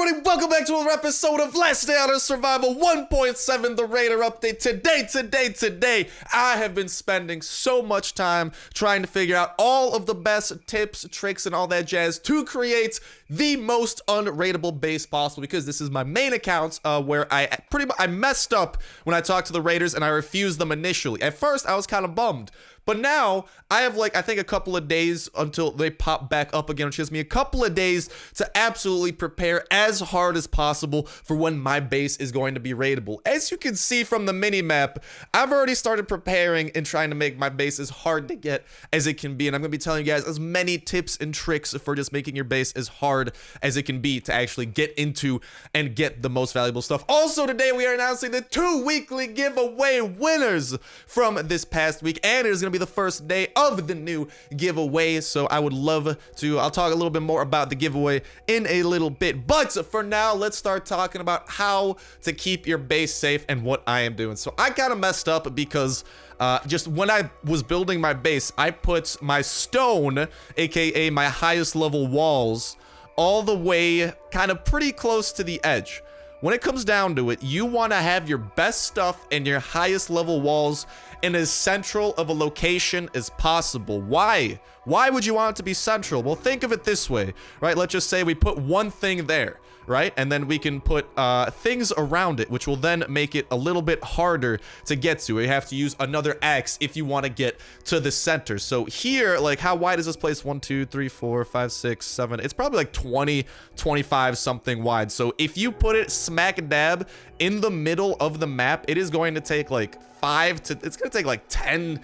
everybody, welcome back to another episode of Last Day on Earth Survival 1.7, the Raider update. Today, I have been spending so much time trying to figure out all of the best tips, tricks, and all that jazz to create the most unraidable base possible, because this is my main account where I messed up when I talked to the raiders and I refused them initially. At first, I was kind of bummed. But now, I have I think a couple of days until they pop back up again, which gives me a couple of days to absolutely prepare as hard as possible for when my base is going to be raidable. As you can see from the mini-map, I've already started preparing and trying to make my base as hard to get as it can be. And I'm going to be telling you guys as many tips and tricks for just making your base as hard as it can be to actually get into and get the most valuable stuff. Also, today we are announcing the 2 weekly giveaway winners from this past week. And it is going to be the first day of the new giveaway, so I would love to I'll talk a little bit more about the giveaway in a little bit, but for now let's start talking about how to keep your base safe and what I am doing. So I kind of messed up because just when I was building my base, I put my stone, aka my highest level walls, all the way kind of pretty close to the edge. When it comes down to it, you want to have your best stuff and your highest level walls in as central of a location as possible. Why? Why would you want it to be central? Well, think of it this way, right? Let's just say we put one thing there, right? And then we can put things around it, which will then make it a little bit harder to get to. You have to use another X if you want to get to the center. So here, like, how wide is this place? 1, 2, 3, 4, 5, 6, 7. It's probably like 20, 25 something wide. So if you put it smack dab in the middle of the map, it is going to take like it's going to take like 10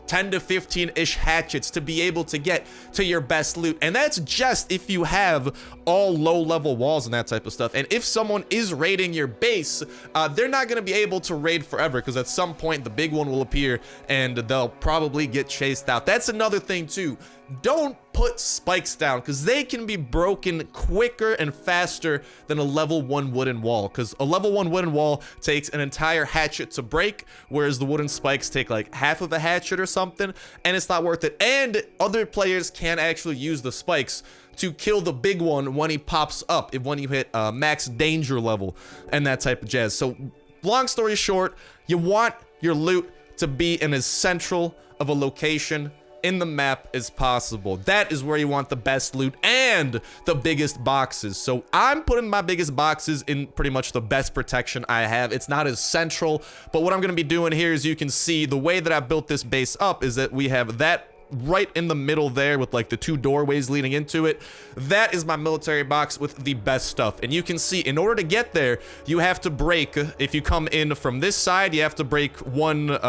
to 15-ish hatchets to be able to get to your best loot. And that's just if you have all low-level walls and that type of stuff. And if someone is raiding your base, they're not going to be able to raid forever, because at some point the big one will appear and they'll probably get chased out. That's another thing too. Don't put spikes down, because they can be broken quicker and faster than a level 1 wooden wall, because a level 1 wooden wall takes an entire hatchet to break, whereas the wooden spikes take like half of a hatchet or something, and it's not worth it. And other players can actually use the spikes to kill the big one when he pops up, when you hit max danger level and that type of jazz. So long story short, you want your loot to be in as central of a location in the map as possible. That is where you want the best loot and the biggest boxes. So I'm putting my biggest boxes in pretty much the best protection I have. It's not as central, but what I'm going to be doing here is, you can see the way that I built this base up is that we have that right in the middle there with like the 2 doorways leading into it. That is my military box with the best stuff. And you can see, in order to get there, you have to break, if you come in from this side, you have to break one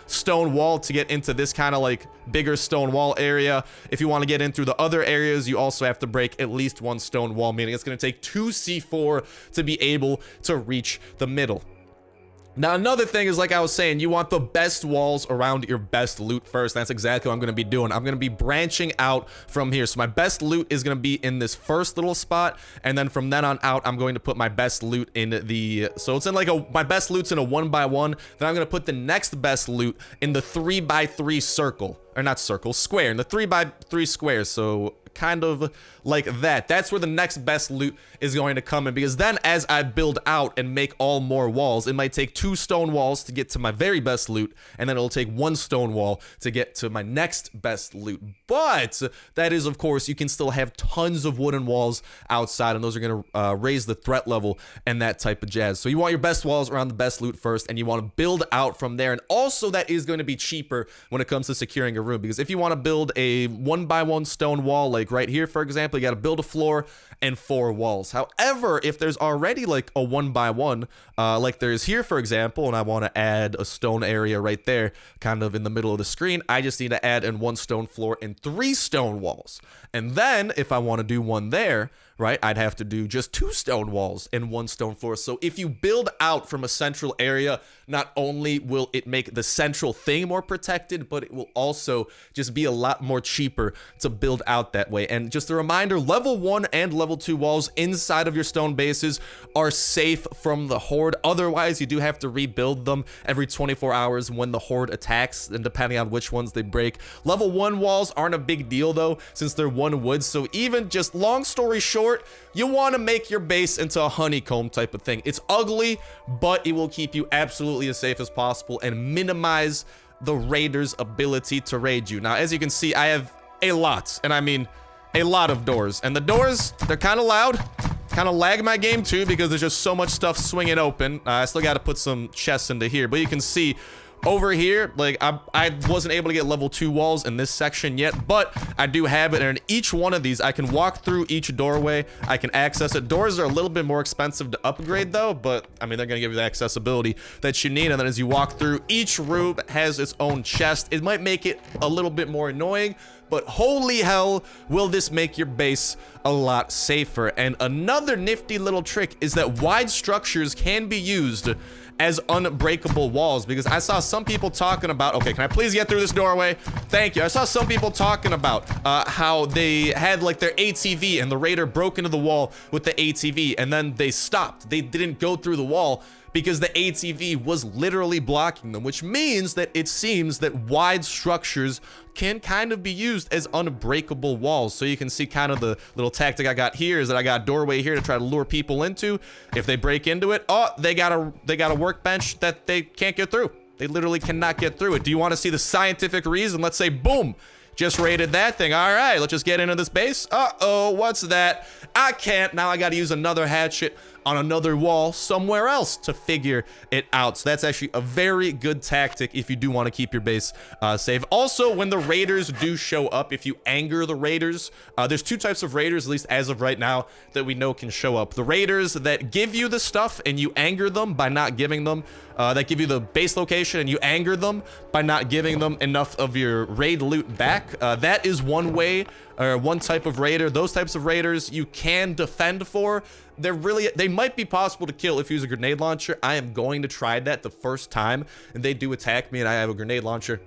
stone wall to get into this kind of like bigger stone wall area. If you want to get in through the other areas, you also have to break at least 1 stone wall, meaning it's going to take 2 C4 to be able to reach the middle. Now, another thing is, like I was saying, you want the best walls around your best loot first. That's exactly what I'm going to be doing. I'm going to be branching out from here. So my best loot is going to be in this first little spot, and then from then on out, I'm going to put my best loot in the, so it's in like my best loot's in a 1x1. Then I'm going to put the next best loot in the 3x3 circle, or not circle, square, in the 3x3 square. So kind of like that. That's where the next best loot is going to come in, because then as I build out and make all more walls, it might take 2 stone walls to get to my very best loot, and then it'll take 1 stone wall to get to my next best loot. But that is, of course, you can still have tons of wooden walls outside, and those are going to raise the threat level and that type of jazz. So you want your best walls around the best loot first, and you want to build out from there. And also, that is going to be cheaper when it comes to securing a room, because if you want to build a 1x1 stone wall, like right here, for example, you got to build a floor and 4 walls. However, if there's already like a 1x1, like there's here, for example, and I want to add a stone area right there, kind of in the middle of the screen, I just need to add in 1 stone floor and 3 stone walls. And then if I want to do one there, right, I'd have to do just 2 stone walls and 1 stone floor. So if you build out from a central area, not only will it make the central thing more protected, but it will also just be a lot more cheaper to build out that way. And just a reminder, level 1 and level 2 walls inside of your stone bases are safe from the horde. Otherwise, you do have to rebuild them every 24 hours when the horde attacks, and depending on which ones they break. Level 1 walls aren't a big deal though, since they're 1 wood. So even just long story short, short, you want to make your base into a honeycomb type of thing. It's ugly, but it will keep you absolutely as safe as possible and minimize the raiders' ability to raid you. Now, as you can see, I have a lot, and I mean a lot of doors. And the doors, they're kind of loud. Kind of lag my game too because there's just so much stuff swinging open. I still got to put some chests into here, but you can see over here, like, I wasn't able to get level 2 walls in this section yet, but I do have it, and in each one of these, I can walk through each doorway. I can access it. Doors are a little bit more expensive to upgrade, though, but, I mean, they're going to give you the accessibility that you need, and then as you walk through, each room has its own chest. It might make it a little bit more annoying, but holy hell, will this make your base a lot safer. And another nifty little trick is that wide structures can be used as unbreakable walls, because I saw some people talking about, okay, can I please get through this doorway? Thank you. I saw some people talking about how they had like their ATV and the raider broke into the wall with the ATV and then they stopped. They didn't go through the wall because the ATV was literally blocking them, which means that it seems that wide structures can kind of be used as unbreakable walls. So you can see kind of the little tactic I got here is that I got a doorway here to try to lure people into. If they break into it, oh, they got a workbench that they can't get through. They literally cannot get through it. Do you want to see the scientific reason? Let's say, boom, just raided that thing. All right, let's just get into this base. Uh-oh, what's that? I can't. Now I got to use another hatchet on another wall somewhere else to figure it out. So that's actually a very good tactic if you do want to keep your base safe. Also, when the raiders do show up, if you anger the raiders, there's two types of raiders, at least as of right now, that we know can show up. The raiders that give you the stuff and you anger them by not giving them, that give you the base location and you anger them by not giving them enough of your raid loot back. That is one way, or one type of raider. Those types of raiders you can defend for. They might be possible to kill if you use a grenade launcher. I am going to try that the first time and they do attack me and I have a grenade launcher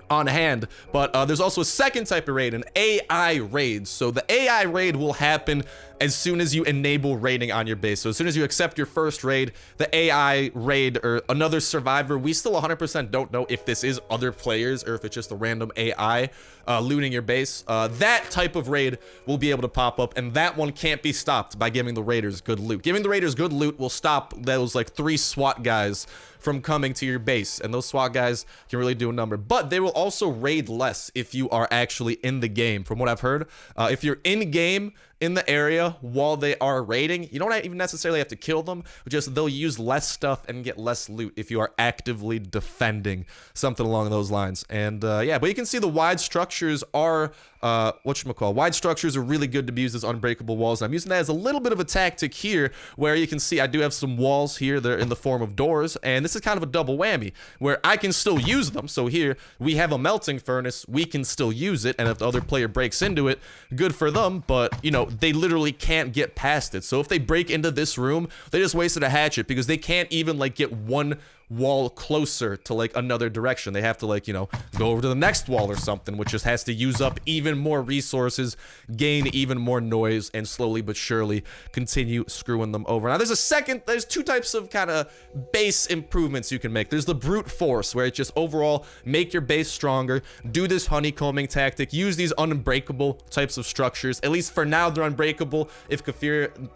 on hand. But there's also a second type of raid, an AI raid. So the AI raid will happen as soon as you enable raiding on your base. So as soon as you accept your first raid, the AI raid or another survivor, we still 100% don't know if this is other players or if it's just a random AI looting your base. That type of raid will be able to pop up, and that one can't be stopped by giving the raiders good loot. Giving the raiders good loot will stop those like 3 SWAT guys from coming to your base, and those SWAT guys can really do a number. But they will also raid less if you are actually in the game, from what I've heard. If you're in game in the area while they are raiding, you don't even necessarily have to kill them, just they'll use less stuff and get less loot if you are actively defending, something along those lines. And yeah, but you can see the wide structures are wide structures are really good to be used as unbreakable walls. I'm using that as a little bit of a tactic here, where you can see I do have some walls here that are in the form of doors, and this is kind of a double whammy where I can still use them. So here we have a melting furnace, we can still use it, and if the other player breaks into it, good for them, but you know, they literally can't get past it. So if they break into this room, they just wasted a hatchet because they can't even like get one wall closer to like another direction. They have to like, you know, go over to the next wall or something, which just has to use up even more resources, gain even more noise, and slowly but surely continue screwing them over. Now there's two types of kind of base improvements you can make. There's the brute force, where it just overall make your base stronger, do this honeycombing tactic, use these unbreakable types of structures. At least for now they're unbreakable. If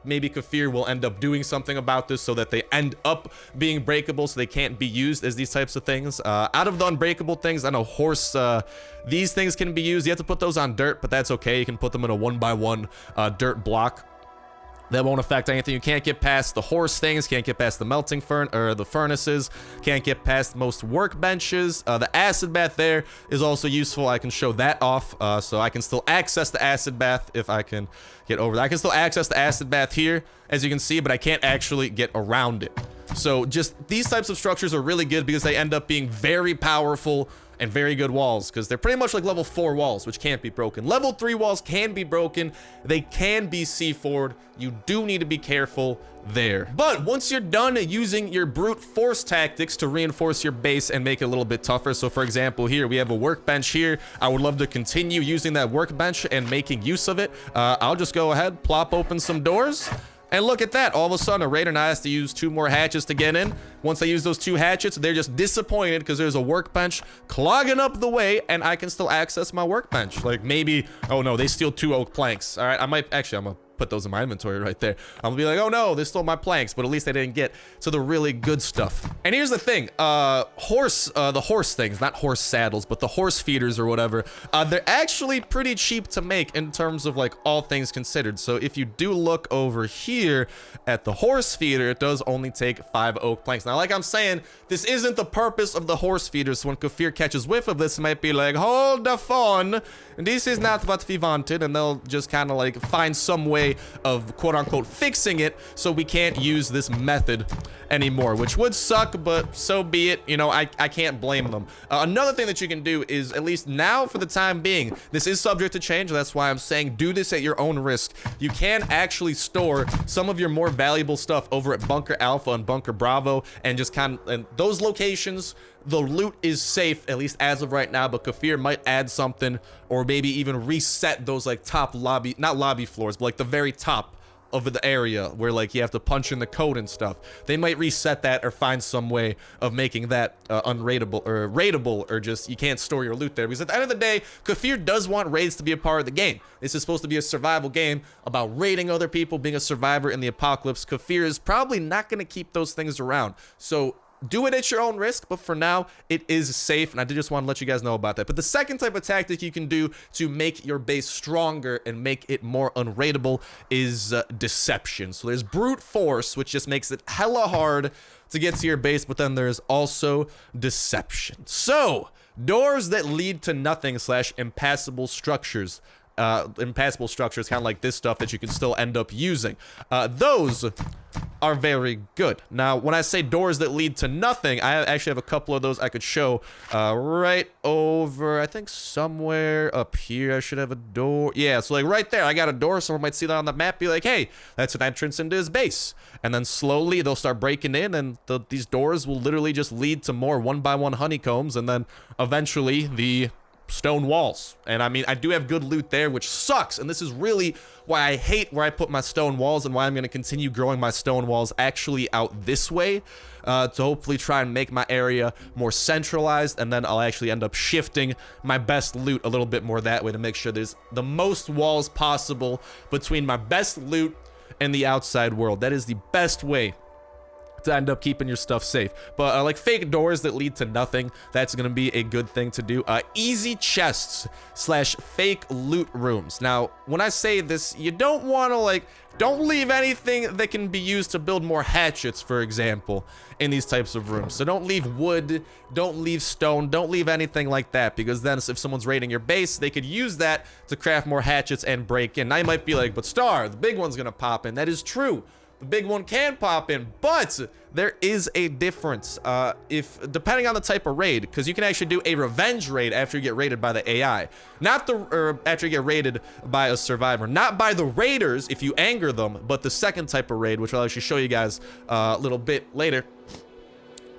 maybe Kafir will end up doing something about this so that they end up being breakable, so they can't be used as these types of things. Out of the unbreakable things, I know horse, these things can be used. You have to put those on dirt, but that's okay. You can put them in a 1x1 dirt block. That won't affect anything. You can't get past the horse things, can't get past the melting the furnaces, can't get past most workbenches. The acid bath there is also useful. I can show that off, so I can still access the acid bath if I can get over that. I can still access the acid bath here, as you can see, but I can't actually get around it. So just these types of structures are really good because they end up being very powerful and very good walls, because they're pretty much like level 4 walls, which can't be broken. Level 3 walls can be broken. They can be C4'd. You do need to be careful there. But once you're done using your brute force tactics to reinforce your base and make it a little bit tougher, so for example here we have a workbench here. I would love to continue using that workbench and making use of it. I'll just go ahead, plop open some doors. And look at that, all of a sudden a raider now has to use 2 more hatchets to get in. Once they use those 2 hatchets, they're just disappointed because there's a workbench clogging up the way and I can still access my workbench. Like maybe, oh no, they steal 2 oak planks. All right, I'm put those in my inventory right there. I'm gonna be like, oh no, they stole my planks, but at least they didn't get to the really good stuff. And here's the thing, the horse things, not horse saddles, but the horse feeders or whatever, they're actually pretty cheap to make in terms of like all things considered. So if you do look over here at the horse feeder, it does only take 5 oak planks. Now, like I'm saying, this isn't the purpose of the horse feeder, so when Kafir catches whiff of this, it might be like, hold the phone, this is not what we wanted, and they'll just kind of like find some way of quote-unquote fixing it so we can't use this method anymore, which would suck, but so be it. You know, I can't blame them. Another thing that you can do is, at least now for the time being, this is subject to change, that's why I'm saying do this at your own risk. You can actually store some of your more valuable stuff over at Bunker Alpha and Bunker Bravo, and just kind of, and those locations, the loot is safe, at least as of right now, but Kafir might add something, or maybe even reset those like top lobby, not lobby floors, but like the very top of the area where like you have to punch in the code and stuff. They might reset that or find some way of making that unraidable or raidable, or just you can't store your loot there, because at the end of the day, Kafir does want raids to be a part of the game. This is supposed to be a survival game about raiding other people, being a survivor in the apocalypse. Kafir is probably not going to keep those things around, so do it at your own risk, but for now, it is safe, and I did just want to let you guys know about that. But the second type of tactic you can do to make your base stronger and make it more unraidable is deception. So there's brute force, which just makes it hella hard to get to your base, but then there's also deception. So, doors that lead to nothing / impassable structures. Impassable structures, kind of like this stuff that you can still end up using. Those are very good. Now, when I say doors that lead to nothing, I actually have a couple of those I could show right over, I think somewhere up here I should have a door. Yeah, so like right there, I got a door. Someone might see that on the map, be like, hey, that's an entrance into his base. And then slowly they'll start breaking in, and these doors will literally just lead to more 1x1 honeycombs, and then eventually the stone walls. And I mean, I do have good loot there, which sucks, and this is really why I hate where I put my stone walls, and why I'm going to continue growing my stone walls actually out this way, to hopefully try and make my area more centralized, and then I'll actually end up shifting my best loot a little bit more that way to make sure there's the most walls possible between my best loot and the outside world. That is the best way to end up keeping your stuff safe. But like fake doors that lead to nothing, that's gonna be a good thing to do. Easy chests / fake loot rooms. Now, when I say this, you don't want to like, don't leave anything that can be used to build more hatchets, for example, in these types of rooms. So don't leave wood, don't leave stone, don't leave anything like that, because then if someone's raiding your base, they could use that to craft more hatchets and break in. Now you might be like, but Star, the big one's gonna pop in. That is true. The big one can pop in, but there is a difference depending on the type of raid, because you can actually do a revenge raid after you get raided by the AI, not after you get raided by a survivor, not by the raiders if you anger them, but the second type of raid, which I'll actually show you guys a little bit later.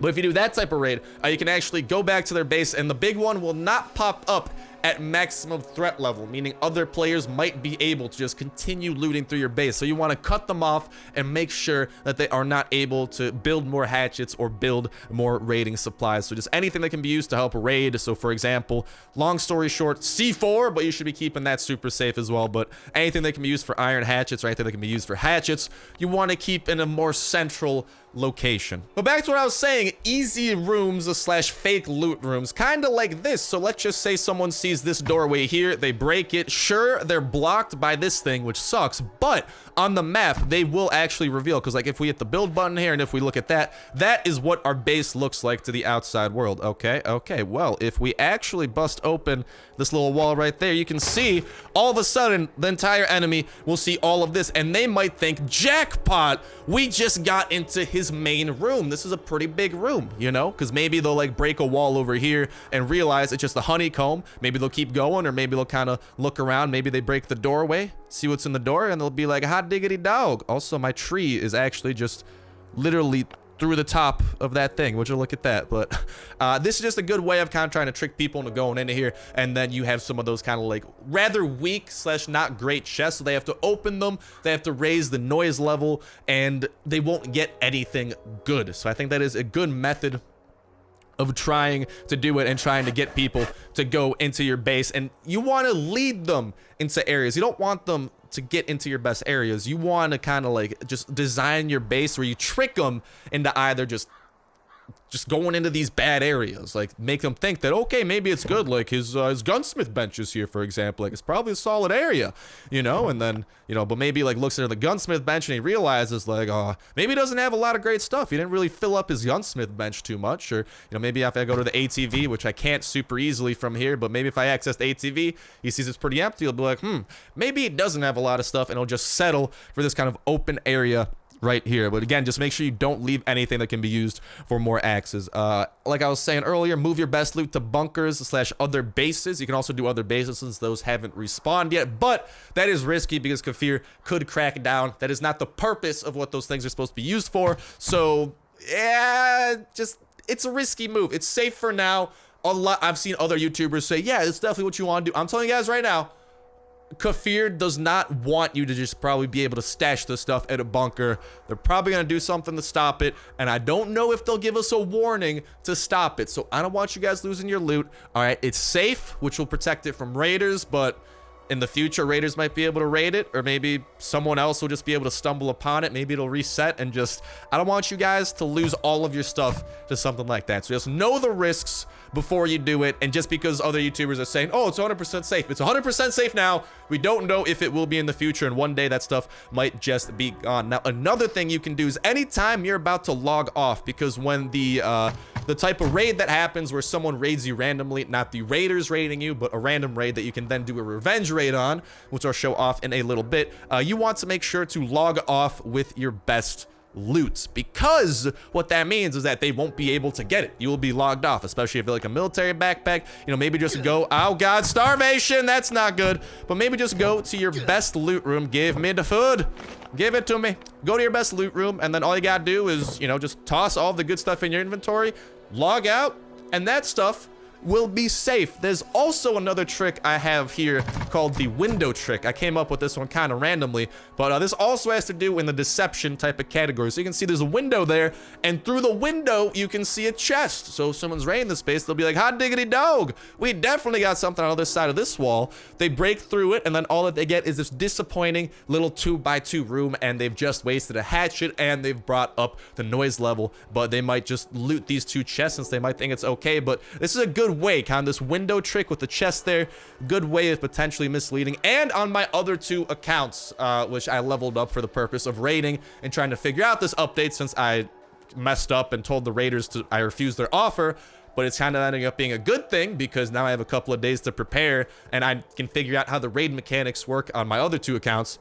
But if you do that type of raid, you can actually go back to their base, and the big one will not pop up at maximum threat level, meaning other players might be able to just continue looting through your base. So you want to cut them off and make sure that they are not able to build more hatchets or build more raiding supplies. So just anything that can be used to help raid. So for example, long story short, C4, but you should be keeping that super safe as well. But anything that can be used for iron hatchets or anything that can be used for hatchets, you want to keep in a more central location. But back to what I was saying, easy rooms / fake loot rooms, kind of like this. So let's just say someone sees this doorway here, they break it. Sure, they're blocked by this thing, which sucks, but on the map, they will actually reveal, because like if we hit the build button here, and if we look at that, that is what our base looks like to the outside world. Okay, well, if we actually bust open this little wall right there, you can see all of a sudden the entire enemy will see all of this, and they might think, jackpot, we just got into his main room. This is a pretty big room, you know, because maybe they'll like break a wall over here and realize it's just a honeycomb. Maybe they'll keep going, or maybe they'll kind of look around. Maybe they break the doorway, see what's in the door, and they'll be like, hot diggity dog. Also, my tree is actually just literally through the top of that thing. Would you look at that? But this is just a good way of kind of trying to trick people into going into here, and then you have some of those kind of like rather weak / not great chests, so they have to open them, they have to raise the noise level, and they won't get anything good. So I think that is a good method of trying to do it and trying to get people to go into your base. And you want to lead them into areas. You don't want them to get into your best areas. You want to kind of like just design your base where you trick them into either just going into these bad areas, like make them think that, okay, maybe it's good, like his gunsmith bench is here, for example, like it's probably a solid area, you know, and then, you know, but maybe like looks into the gunsmith bench and he realizes like, oh, maybe he doesn't have a lot of great stuff. He didn't really fill up his gunsmith bench too much, or, you know, maybe if I go to the ATV, which I can't super easily from here, but maybe if I access the ATV, he sees it's pretty empty, he'll be like, maybe he doesn't have a lot of stuff, and he'll just settle for this kind of open area right here. But again, just make sure you don't leave anything that can be used for more axes. Like I was saying earlier, move your best loot to bunkers / other bases. You can also do other bases since those haven't respawned yet, but that is risky because Kafir could crack down. That is not the purpose of what those things are supposed to be used for. So yeah, just, it's a risky move. It's safe for now. I've seen other YouTubers say, yeah, it's definitely what you want to do. I'm telling you guys right now, Kafir does not want you to just probably be able to stash this stuff at a bunker. They're probably going to do something to stop it, and I don't know if they'll give us a warning to stop it. So I don't want you guys losing your loot. All right, it's safe, which will protect it from raiders, but in the future, raiders might be able to raid it, or maybe someone else will just be able to stumble upon it. Maybe it'll reset, and just, I don't want you guys to lose all of your stuff to something like that. So just know the risks before you do it, and just because other YouTubers are saying, oh, it's 100% safe, it's 100% safe now, we don't know if it will be in the future, and one day that stuff might just be gone. Now, another thing you can do is anytime you're about to log off, because when the type of raid that happens where someone raids you randomly, not the raiders raiding you, but a random raid that you can then do a revenge raid on, which I'll show off in a little bit, you want to make sure to log off with your best loot, because what that means is that they won't be able to get it. You will be logged off, especially if you're like a military backpack. You know, maybe just go, oh god, starvation, that's not good, but maybe just go to your best loot room. Give me the food, give it to me. Go to your best loot room, and then all you gotta do is, you know, just toss all the good stuff in your inventory, log out, and that stuff will be safe. There's also another trick I have here called the window trick. I came up with this one kind of randomly, but this also has to do in the deception type of category. So you can see there's a window there, and through the window you can see a chest. So if someone's raiding the space, they'll be like, hot diggity dog, we definitely got something on the other side of this wall. They break through it, and then all that they get is this disappointing little 2x2 room, and they've just wasted a hatchet, and they've brought up the noise level. But they might just loot these 2 chests since they might think it's okay. But this is a good way, kind of this window trick with the chest there, good way of potentially misleading. And on my other 2 accounts, which I leveled up for the purpose of raiding and trying to figure out this update, since I messed up and told the raiders I refused their offer, but it's kind of ending up being a good thing because now I have a couple of days to prepare and I can figure out how the raid mechanics work on my other 2 accounts.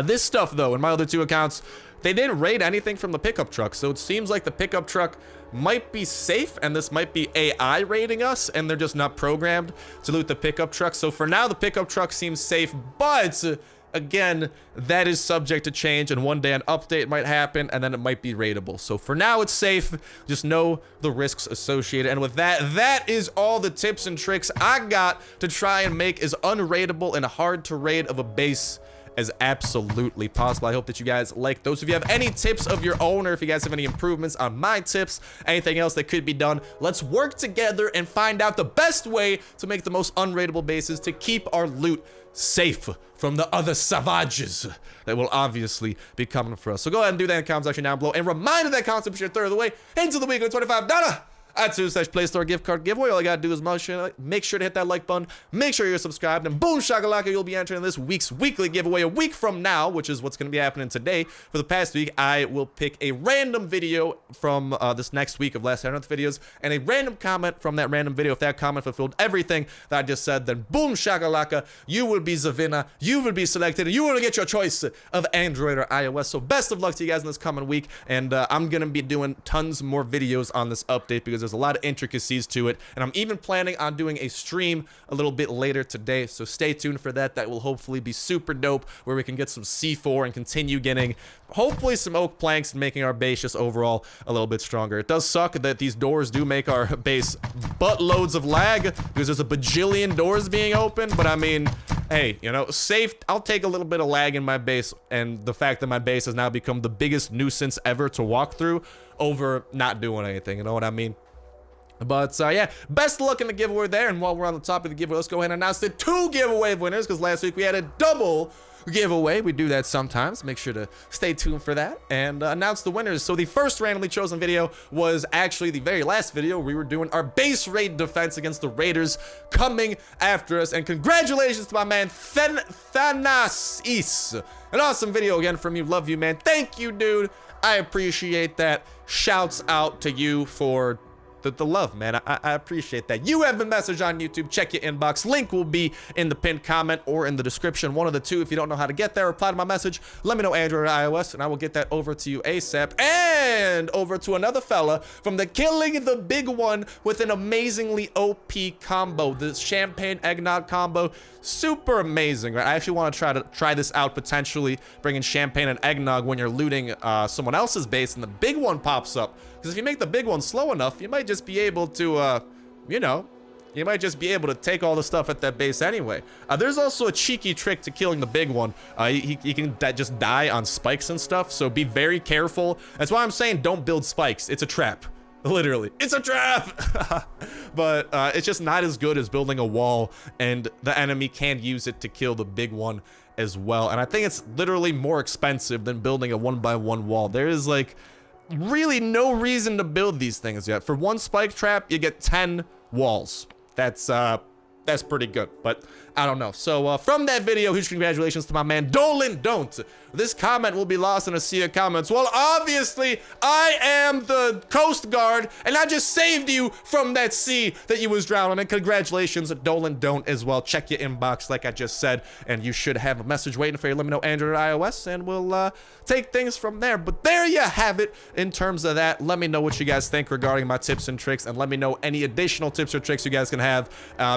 This stuff though, in my other 2 accounts, they didn't raid anything from the pickup truck, so it seems like the pickup truck might be safe, and this might be AI raiding us, and they're just not programmed to loot the pickup truck. So for now, the pickup truck seems safe, but again, that is subject to change, and one day an update might happen, and then it might be raidable. So for now, it's safe. Just know the risks associated. And with that, that is all the tips and tricks I got to try and make as unraidable and hard to raid of a base as absolutely possible. I hope that you guys like those. If you have any tips of your own, or if you guys have any improvements on my tips, anything else that could be done, let's work together and find out the best way to make the most unraidable bases to keep our loot safe from the other savages that will obviously be coming for us. So go ahead and do that in the comment section down below, and remind that comment section third of the way into the week of $25 iTunes/Play Store gift card giveaway. All you gotta do is make sure to hit that like button, make sure you're subscribed, and boom shakalaka, you'll be entering this week's weekly giveaway. A week from now, which is what's gonna be happening today, for the past week, I will pick a random video from this next week of Last Saturday videos, and a random comment from that random video. If that comment fulfilled everything that I just said, then boom shakalaka, you will be the winner, you will be selected, and you will get your choice of Android or iOS. So best of luck to you guys in this coming week, and I'm gonna be doing tons more videos on this update because there's a lot of intricacies to it, and I'm even planning on doing a stream a little bit later today, so stay tuned for that. That will hopefully be super dope, where we can get some C4 and continue getting hopefully some oak planks and making our base just overall a little bit stronger. It does suck that these doors do make our base buttloads of lag because there's a bajillion doors being open, but I mean, hey, you know, safe. I'll take a little bit of lag in my base, and the fact that my base has now become the biggest nuisance ever to walk through over not doing anything, you know what I mean? But yeah, best of luck in the giveaway there. And while we're on the topic of the giveaway, let's go ahead and announce the 2 giveaway winners, because last week we had a double giveaway. We do that sometimes. Make sure to stay tuned for that and announce the winners. So the first randomly chosen video was actually the very last video. We were doing our base raid defense against the raiders coming after us. And congratulations to my man Thanas. An awesome video again from you. Love you, man. Thank you, dude. I appreciate that. Shouts out to you for the love, man. I appreciate that. You have been messaged on YouTube. Check your inbox. Link will be in the pinned comment or in the description. One of the two. If you don't know how to get there, reply to my message. Let me know Android or iOS, and I will get that over to you ASAP. And over to another fella from the Killing the Big One with an amazingly OP combo. The champagne eggnog combo. Super amazing, right? I actually want to try this out, potentially bringing champagne and eggnog when you're looting someone else's base and the big one pops up. Because if you make the big one slow enough, you might just be able to, you know, you might just be able to take all the stuff at that base anyway. There's also a cheeky trick to killing the big one. He can just die on spikes and stuff, so be very careful. That's why I'm saying don't build spikes. It's a trap. Literally, it's a trap. But it's just not as good as building a wall, and the enemy can use it to kill the big one as well. And I think it's literally more expensive than building a 1x1 wall. There is like really no reason to build these things yet. For 1 spike trap, you get 10 walls. That's pretty good, but I don't know. So from that video, huge congratulations to my man Dolan Don't. This comment will be lost in a sea of comments. Well, obviously, I am the Coast Guard, and I just saved you from that sea that you was drowning. And congratulations, Dolan Don't as well. Check your inbox, like I just said, and you should have a message waiting for you. Let me know Android or iOS, and we'll take things from there. But there you have it in terms of that. Let me know what you guys think regarding my tips and tricks, and let me know any additional tips or tricks you guys can have.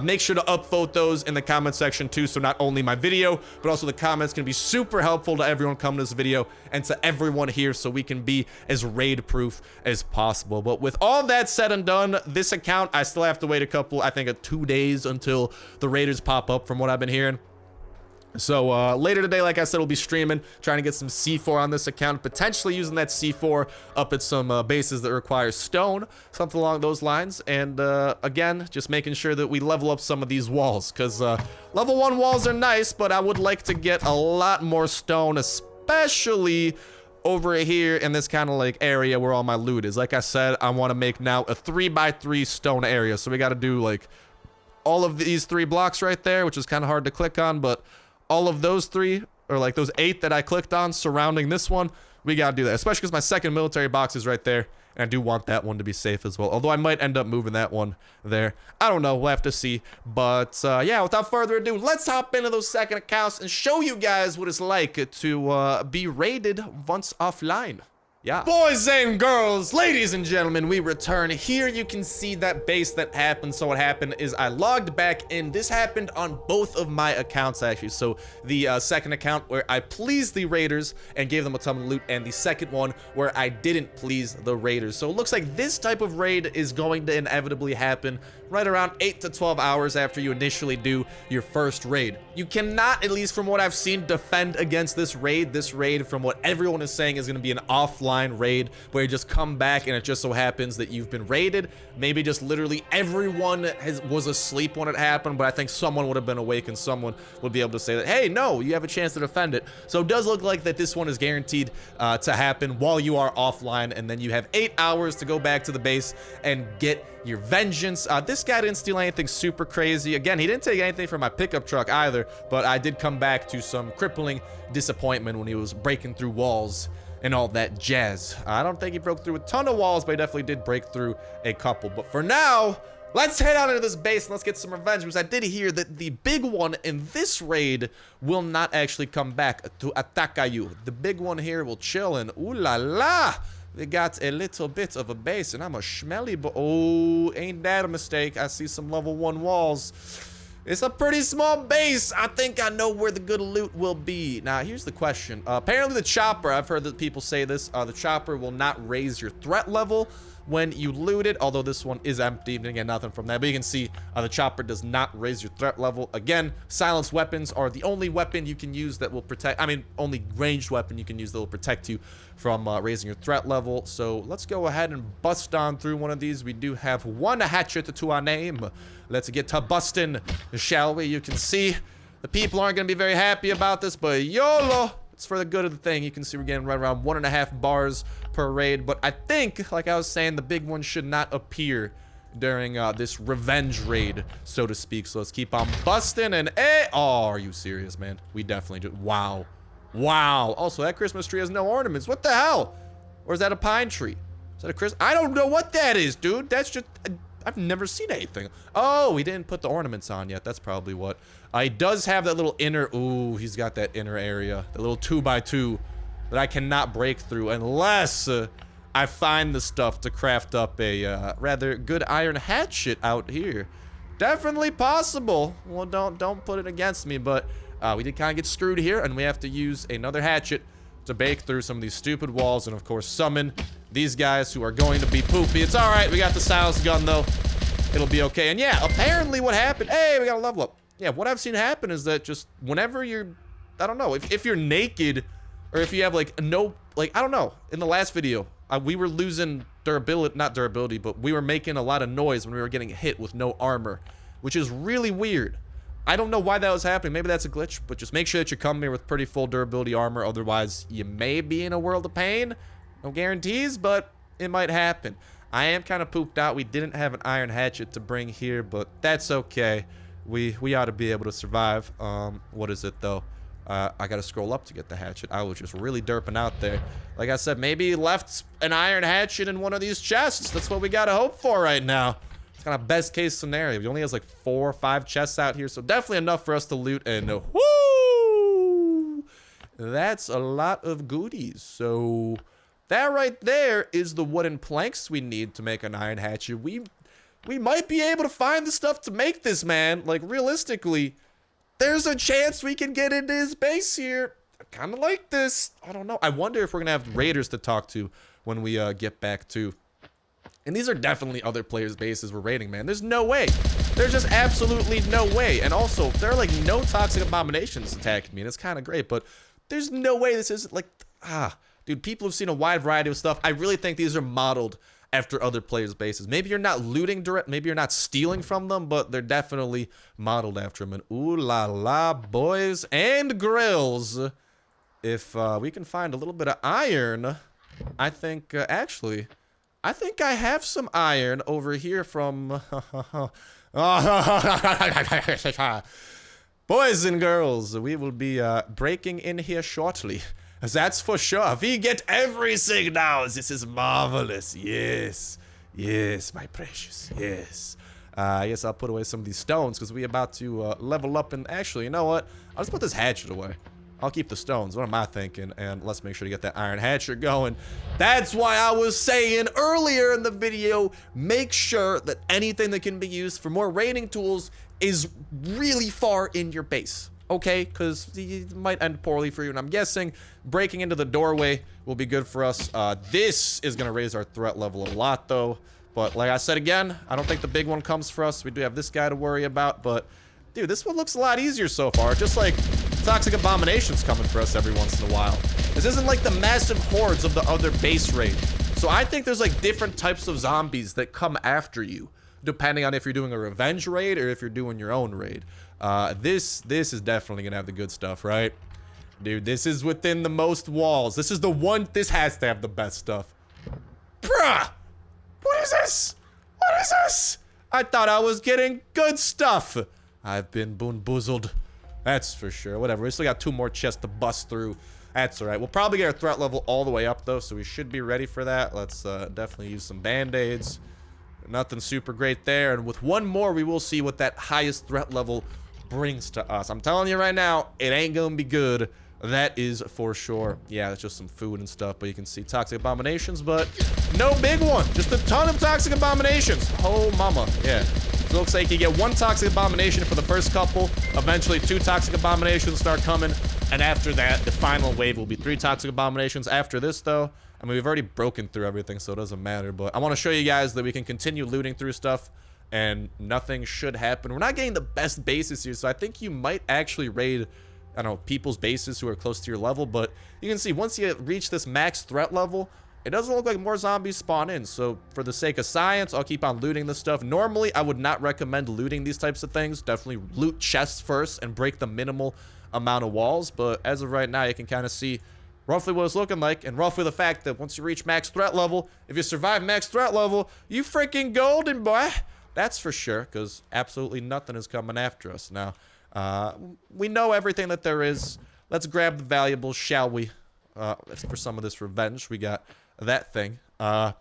Make sure to upvote those in the comment section too, so not only my video, but also the comments can be super helpful to everyone coming to this video and to everyone here, so we can be as raid proof as possible. But with all that said and done, this account, I still have to wait a couple, I think 2 days until the raiders pop up from what I've been hearing. So later today, like I said, we'll be streaming, trying to get some C4 on this account, potentially using that C4 up at some bases that require stone, something along those lines. And again, just making sure that we level up some of these walls, because level 1 walls are nice, but I would like to get a lot more stone, especially over here in this kind of like area where all my loot is. Like I said, I want to make now a 3x3 stone area, so we got to do like all of these 3 blocks right there, which is kind of hard to click on, but all of those 3, or like those 8 that I clicked on surrounding this one, we gotta do that, especially because my second military box is right there, and I do want that one to be safe as well, although I might end up moving that one there. I don't know, we'll have to see. But yeah, without further ado, let's hop into those second accounts and show you guys what it's like to be raided once offline. Yeah. Boys and girls, ladies and gentlemen, we return. Here you can see that base that happened. So what happened is I logged back in. This happened on both of my accounts, actually. So the second account where I pleased the raiders and gave them a ton of loot, and the second one where I didn't please the raiders. So it looks like this type of raid is going to inevitably happen right around 8 to 12 hours after you initially do your first raid. You cannot, at least from what I've seen, defend against this raid. This raid, from what everyone is saying, is going to be an offline raid where you just come back and it just so happens that you've been raided. Maybe just literally everyone was asleep when it happened, but I think someone would have been awake and someone would be able to say that, hey, no, you have a chance to defend it. So it does look like that this one is guaranteed to happen while you are offline, and then you have 8 hours to go back to the base and get your vengeance. This guy didn't steal anything super crazy. Again, he didn't take anything from my pickup truck either, but I did come back to some crippling disappointment when he was breaking through walls and all that jazz. I don't think he broke through a ton of walls, but he definitely did break through a couple. But for now, let's head out into this base and let's get some revenge, because I did hear that the big one in this raid will not actually come back to attack you. The big one here will chill, and ooh la la, they got a little bit of a base, and I'm a schmelly, but oh, ain't that a mistake? I see some level 1 walls. It's a pretty small base. I think I know where the good loot will be. Now, here's the question. Apparently the chopper, I've heard that people say this, the chopper will not raise your threat level, when you loot it, although this one is empty. You didn't get nothing from that, but you can see the chopper does not raise your threat level. Again, silenced weapons are the only weapon you can use that will protect, I mean, only ranged weapon you can use that will protect you from raising your threat level. So let's go ahead and bust on through one of these. We do have one hatchet to our name. Let's get to busting, shall we? You can see the people aren't going to be very happy about this, but YOLO! It's for the good of the thing. You can see we're getting right around 1.5 bars per raid, but I think, like I was saying, the big one should not appear during this revenge raid, so to speak. So let's keep on busting and oh, are you serious, man? We definitely do. Wow. Wow. Also, that Christmas tree has no ornaments. What the hell? Or is that a pine tree? Is that a Christmas? I don't know what that is, dude. That's just... I've never seen anything. Oh, he didn't put the ornaments on yet. That's probably what. He does have that little inner... Ooh, he's got that inner area. The little 2x2 that I cannot break through unless I find the stuff to craft up a rather good iron hatchet out here. Definitely possible. Well, don't put it against me, but we did kind of get screwed here, and we have to use another hatchet to break through some of these stupid walls and, of course, summon these guys who are going to be poopy. It's all right. We got the silence gun, though. It'll be okay. And, yeah, apparently what happened... Hey, we got a level up. Yeah, what I've seen happen is that just whenever you're... I don't know. If you're naked or if you have, like, no... Like, I don't know. In the last video, we were losing durability... Not durability, but we were making a lot of noise when we were getting hit with no armor, which is really weird. I don't know why that was happening. Maybe that's a glitch, but just make sure that you come here with pretty full durability armor. Otherwise, you may be in a world of pain. No guarantees, but it might happen. I am kind of pooped out. We didn't have an iron hatchet to bring here, but that's okay. We ought to be able to survive. What is it, though? I got to scroll up to get the hatchet. I was just really derping out there. Like I said, maybe left an iron hatchet in one of these chests. That's what we got to hope for right now. It's kind of best case scenario. He only has like 4 or 5 chests out here, so definitely enough for us to loot. And whoo! That's a lot of goodies. So that right there is the wooden planks we need to make an iron hatchet. We might be able to find the stuff to make this, man. Like, realistically, there's a chance we can get into his base here. I kind of like this. I don't know. I wonder if we're going to have raiders to talk to when we get back to... And these are definitely other players' bases we're raiding, man. There's no way. There's just absolutely no way. And also, there are, like, no toxic abominations attacking me, and it's kind of great. But there's no way this isn't, like... Dude, people have seen a wide variety of stuff. I really think these are modeled after other players' bases. Maybe you're not looting direct, maybe you're not stealing from them, but they're definitely modeled after them. And ooh la la, boys and grills. If we can find a little bit of iron, I think, actually, I think I have some iron over here from... Boys and girls, we will be breaking in here shortly. That's for sure. We get everything now. This is marvelous. Yes. Yes, my precious. Yes. I guess I'll put away some of these stones because we're about to level up. And actually, you know what? I'll just put this hatchet away. I'll keep the stones. What am I thinking? And let's make sure to get that iron hatchet going. That's why I was saying earlier in the video, make sure that anything that can be used for more raiding tools is really far in your base. Okay, because it might end poorly for you, and I'm guessing breaking into the doorway will be good for us. This is going to raise our threat level a lot, though. But like I said again, I don't think the big one comes for us. We do have this guy to worry about, but dude, this one looks a lot easier so far. Just like toxic abominations coming for us every once in a while. This isn't like the massive hordes of the other base raid. So I think there's like different types of zombies that come after you, depending on if you're doing a revenge raid or if you're doing your own raid. This is definitely gonna have the good stuff, right? Dude, this is within the most walls. This is the one, this has to have the best stuff. Bruh! What is this? What is this? I thought I was getting good stuff. I've been boon-boozled. That's for sure. Whatever, we still got 2 more chests to bust through. That's alright. We'll probably get our threat level all the way up, though, so we should be ready for that. Let's definitely use some band-aids. Nothing super great there, and with one more, we will see what that highest threat level brings to us. I'm telling you right now, it ain't gonna be good. That is for sure. Yeah, it's just some food and stuff, but you can see toxic abominations, but no big one. Just a ton of toxic abominations. Oh, mama. Yeah. So it looks like you get 1 toxic abomination for the first couple. Eventually 2 toxic abominations start coming. And after that, the final wave will be 3 toxic abominations. After this, though, I mean, we've already broken through everything, so it doesn't matter. But I want to show you guys that we can continue looting through stuff, and nothing should happen. We're not getting the best bases here, so I think you might actually raid, I don't know, people's bases who are close to your level. But you can see, once you reach this max threat level, it doesn't look like more zombies spawn in. So for the sake of science, I'll keep on looting this stuff. Normally, I would not recommend looting these types of things. Definitely loot chests first and break the minimal amount of walls. But as of right now, you can kind of see roughly what it's looking like, and roughly the fact that once you reach max threat level, if you survive max threat level, you freaking golden, boy. That's for sure, because absolutely nothing is coming after us. Now, we know everything that there is. Let's grab the valuables, shall we? For some of this revenge, we got that thing. Not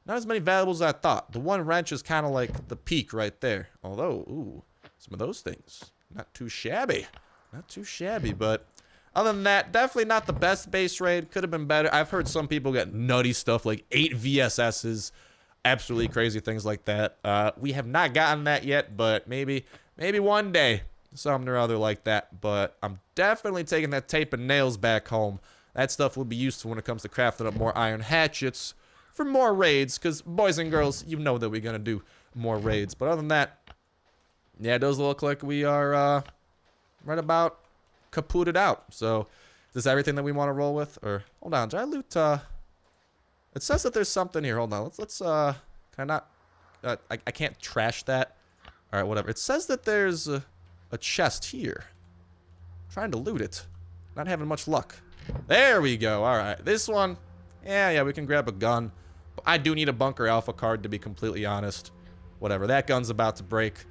as many valuables as I thought. The 1 wrench is kind of like the peak right there. Although, ooh, some of those things, not too shabby. Not too shabby, but other than that, definitely not the best base raid. Could have been better. I've heard some people get nutty stuff like 8 VSSs, absolutely crazy things like that. We have not gotten that yet, but maybe one day, something or other like that. But I'm definitely taking that tape and nails back home. That stuff will be useful when it comes to crafting up more iron hatchets for more raids, because boys and girls, you know that we're gonna do more raids. But other than that, yeah, it does look like we are right about kapooted out. So is this everything that we want to roll with? Or hold on, did I loot it says that there's something here. Hold on, let's can I not I can't trash that. All right, whatever. It says that there's a chest here. I'm trying to loot it, not having much luck. There we go. All right, this one, yeah, we can grab a gun, but I do need a bunker alpha card, to be completely honest. Whatever, that gun's about to break.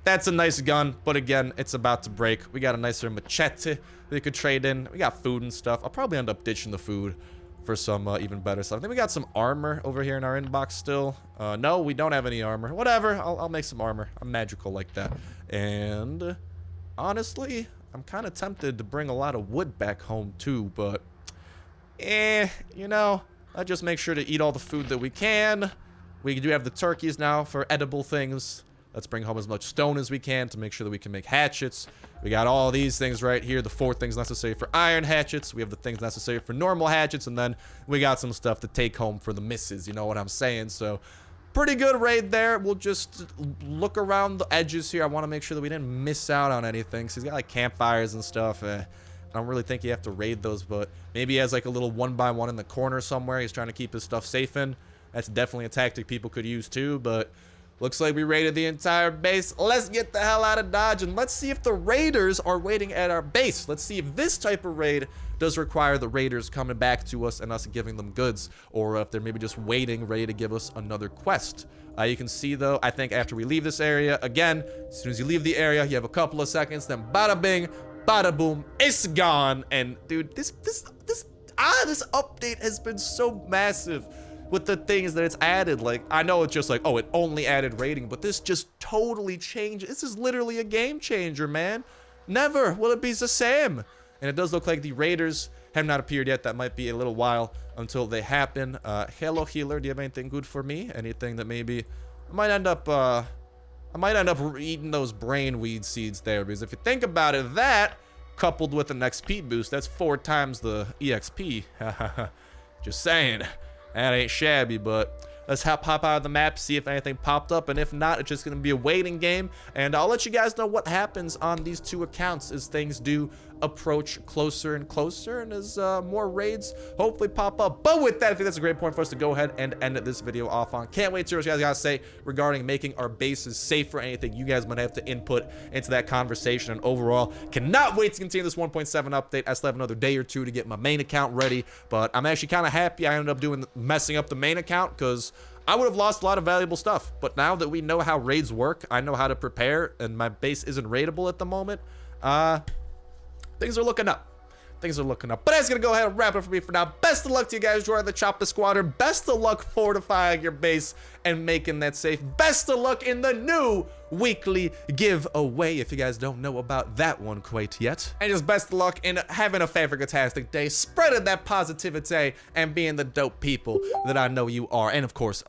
That's a nice gun, but again, it's about to break. We got a nicer machete we could trade in. We got food and stuff. I'll probably end up ditching the food for some even better stuff. I think we got some armor over here in our inbox still. No, we don't have any armor. Whatever, I'll make some armor. I'm magical like that. And honestly, I'm kind of tempted to bring a lot of wood back home too, but you know, I just make sure to eat all the food that we can. We do have the turkeys now for edible things. Let's bring home as much stone as we can to make sure that we can make hatchets. We got all these things right here, the 4 things necessary for iron hatchets. We have the things necessary for normal hatchets, and then we got some stuff to take home for the misses, you know what I'm saying? So, pretty good raid there. We'll just look around the edges here. I want to make sure that we didn't miss out on anything. So he's got like campfires and stuff. I don't really think you have to raid those, but maybe he has like a little 1x1 in the corner somewhere. He's trying to keep his stuff safe in. That's definitely a tactic people could use too, but looks like we raided the entire base. Let's get the hell out of Dodge, and let's see if the raiders are waiting at our base. Let's see if this type of raid does require the raiders coming back to us and us giving them goods, or if they're maybe just waiting, ready to give us another quest. You can see, though, I think after we leave this area, again, as soon as you leave the area, you have a couple of seconds, then bada bing, bada boom, it's gone. And dude, this update has been so massive with the things that it's added. Like, I know it's just like, oh, it only added raiding, but this just totally changed. This is literally a game changer, man. Never will it be the same. And it does look like the raiders have not appeared yet. That might be a little while until they happen. Hello, healer. Do you have anything good for me? Anything that maybe I might end up eating those brainweed seeds there, because if you think about it, that coupled with an XP boost, that's 4 times the EXP. Just saying. That ain't shabby, but let's hop out of the map, see if anything popped up, and if not, it's just going to be a waiting game, and I'll let you guys know what happens on these 2 accounts as things do approach closer and closer, and as more raids hopefully pop up. But with that, I think that's a great point for us to go ahead and end this video off on. Can't wait to hear what you guys gotta say regarding making our bases safer, anything you guys might have to input into that conversation, and overall, cannot wait to continue this 1.7 update. I still have another day or 2 to get my main account ready, but I'm actually kind of happy I ended up messing up the main account, because I would have lost a lot of valuable stuff. But now that we know how raids work, I know how to prepare, and my base isn't raidable at the moment, things are looking up. Things are looking up. But that's going to go ahead and wrap it for me for now. Best of luck to you guys joining the Chopper Squadron. Best of luck fortifying your base and making that safe. Best of luck in the new weekly giveaway, if you guys don't know about that one quite yet. And just best of luck in having a fantastic day, spreading that positivity, and being the dope people that I know you are. And of course,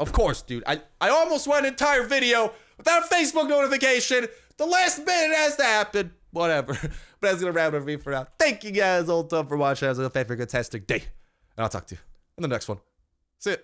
dude, I almost went an entire video without a Facebook notification. The last minute it has to happen. Whatever. But that's gonna wrap it up for me for now. Thank you guys all time for watching. Have a fantastic day. And I'll talk to you in the next one. See ya.